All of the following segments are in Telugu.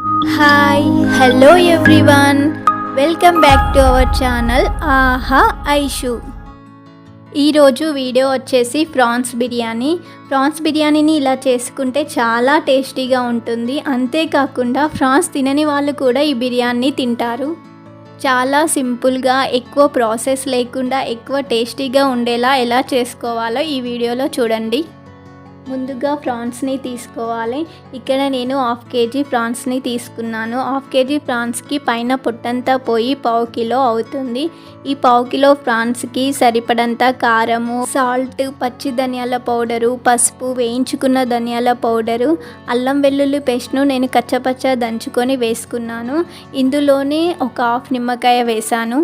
Hi hello everyone, welcome back to our channel ఆహా ఐషు. ఈరోజు వీడియో వచ్చేసి ప్రాన్స్ బిర్యానీని ఇలా చేసుకుంటే చాలా టేస్టీగా ఉంటుంది. అంతేకాకుండా ఫ్రాన్స్ తినని వాళ్ళు కూడా ఈ బిర్యానీ తింటారు. చాలా సింపుల్గా, ఎక్కువ ప్రాసెస్ లేకుండా ఎక్కువ టేస్టీగా ఉండేలా ఎలా చేసుకోవాలో ఈ వీడియోలో చూడండి. ముందుగా ప్రాన్స్ని తీసుకోవాలి. ఇక్కడ నేను 1/2 kg ప్రాన్స్ని తీసుకున్నాను. 1/2 kg ప్రాన్స్కి పైన పొట్టంతా పోయి 1/2 కిలో అవుతుంది. ఈ 1/2 కిలో ప్రాన్స్కి సరిపడంత కారము, సాల్ట్, పచ్చి ధనియాల పౌడరు, పసుపు, వేయించుకున్న ధనియాల పౌడరు, అల్లం వెల్లుల్లి పేస్ట్ను నేను కచ్చపచ్చ దంచుకొని వేసుకున్నాను. ఇందులోనే ఒక 1/2 నిమ్మకాయ వేసాను.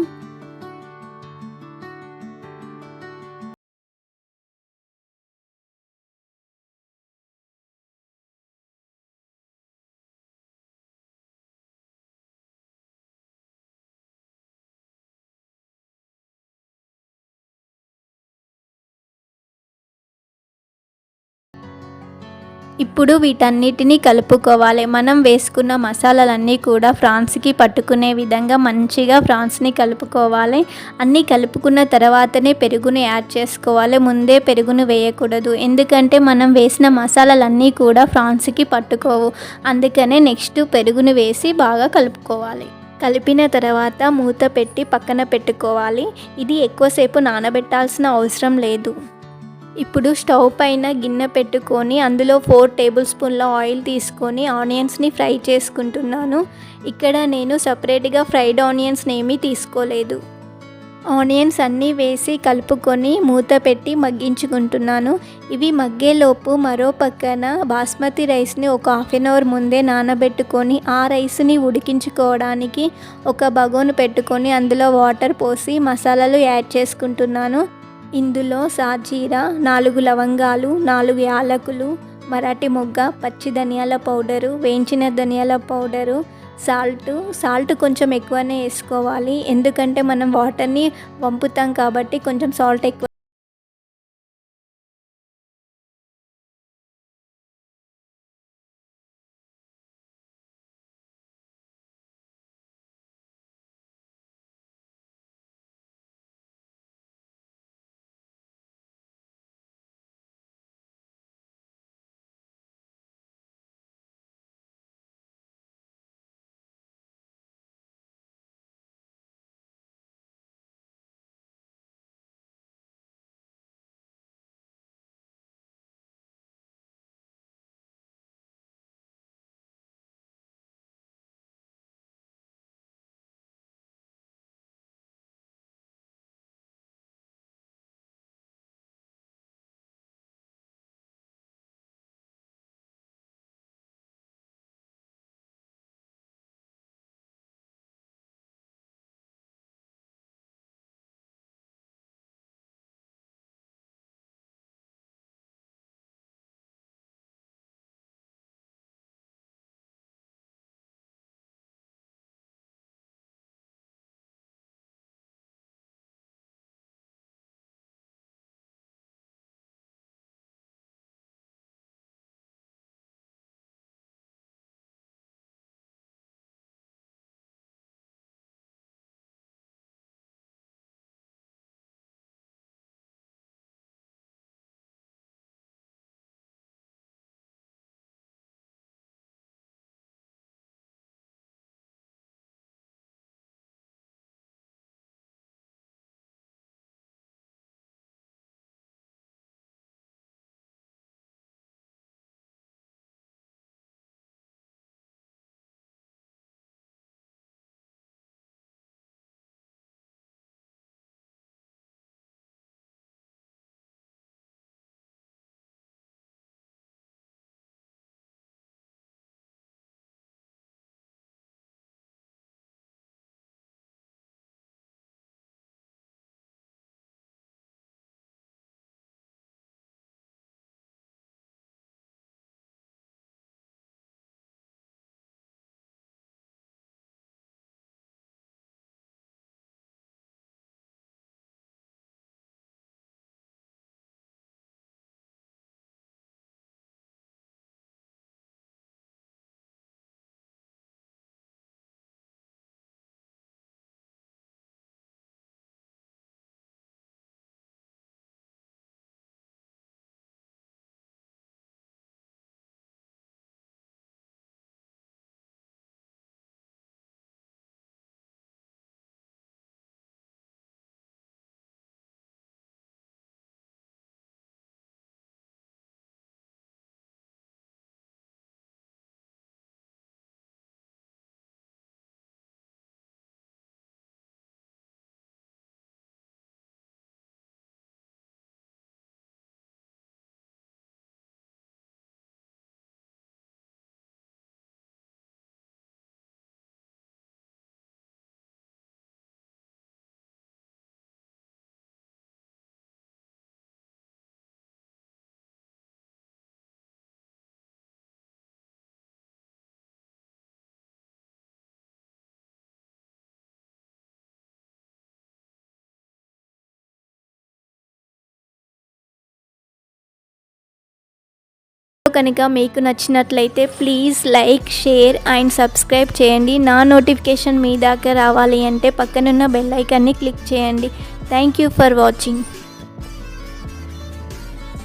ఇప్పుడు వీటన్నిటిని కలుపుకోవాలి. మనం వేసుకున్న మసాలాలన్నీ కూడా ఫ్రాన్స్కి పట్టుకునే విధంగా మంచిగా ఫ్రాన్స్ని కలుపుకోవాలి. అన్నీ కలుపుకున్న తర్వాతనే పెరుగుని యాడ్ చేసుకోవాలి. ముందే పెరుగును వేయకూడదు, ఎందుకంటే మనం వేసిన మసాలాలన్నీ కూడా ఫ్రాన్స్కి పట్టుకోవు. అందుకనే నెక్స్ట్ పెరుగును వేసి బాగా కలుపుకోవాలి. కలిపిన తర్వాత మూత పెట్టి పక్కన పెట్టుకోవాలి. ఇది ఎక్కువసేపు నానబెట్టాల్సిన అవసరం లేదు. ఇప్పుడు స్టవ్ పైన గిన్నె పెట్టుకొని అందులో 4 టేబుల్ స్పూన్ల ఆయిల్ తీసుకొని ఆనియన్స్ని ఫ్రై చేసుకుంటున్నాను. ఇక్కడ నేను సపరేట్గా ఫ్రైడ్ ఆనియన్స్ని ఏమీ తీసుకోలేదు. ఆనియన్స్ అన్నీ వేసి కలుపుకొని మూత పెట్టి మగ్గించుకుంటున్నాను. ఇవి మగ్గేలోపు మరో పక్కన బాస్మతి రైస్ని ఒక 1/2 అవర్ ముందే నానబెట్టుకొని ఆ రైస్ని ఉడికించుకోవడానికి ఒక బగోను పెట్టుకొని అందులో వాటర్ పోసి మసాలాలు యాడ్ చేసుకుంటున్నాను. ఇందులో సాజీరా, 4 లవంగాలు, 4 యాలకులు, మరాఠీ మొగ్గ, పచ్చి ధనియాల పౌడరు, వేయించిన ధనియాల పౌడరు, సాల్ట్ కొంచెం ఎక్కువనే వేసుకోవాలి, ఎందుకంటే మనం వాటర్ని వంపుతాం కాబట్టి కొంచెం సాల్ట్ ఎక్కువ కనుక మీకు నచ్చినట్లయితే please like, share and subscribe చేయండి. నా నోటిఫికేషన్ మీ దాకా రావాలి అంటే పక్కనున్న బెల్ ఐకాన్ని క్లిక్ చేయండి. Thank you for watching.